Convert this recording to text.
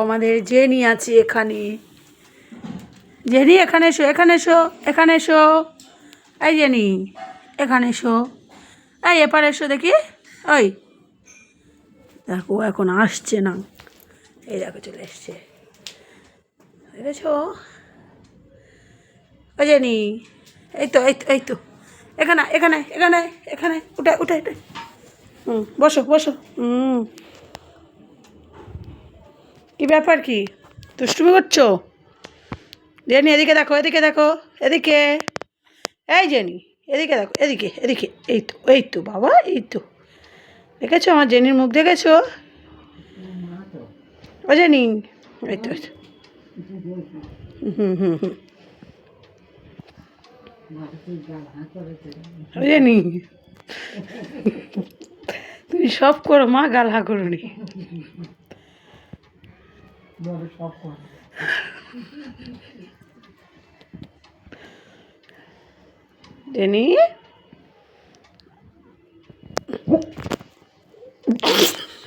আমাদের জেনি আছে এখানে। জেনি এখানে এসো, এখানে এসো, এখানে এসো। এই জেনি এখানে এসো, এই এপারে এসো দেখি। ওই দেখো এখন আসছে না, এই দেখো চলে এসছে, দেখেছ? ওই জেনি, এই তো এই তো এই তো, এখানে এখানে এখানে এখানে, উঠে উঠে উঠে, বসো বসো। কী ব্যাপার, কি দুষ্টুমি করছো? জেনি এদিকে দেখো, এদিকে দেখো, এদিকে। এই জেনি এদিকে দেখো, এদিকে এদিকে, এই তো এই তো বাবা, এই তো দেখেছো আমার জেনির মুখ দেখেছো? ও জেনি, এই তো ও জেনি, তুমি সব করো মা, গাল হা করো নি। জেনি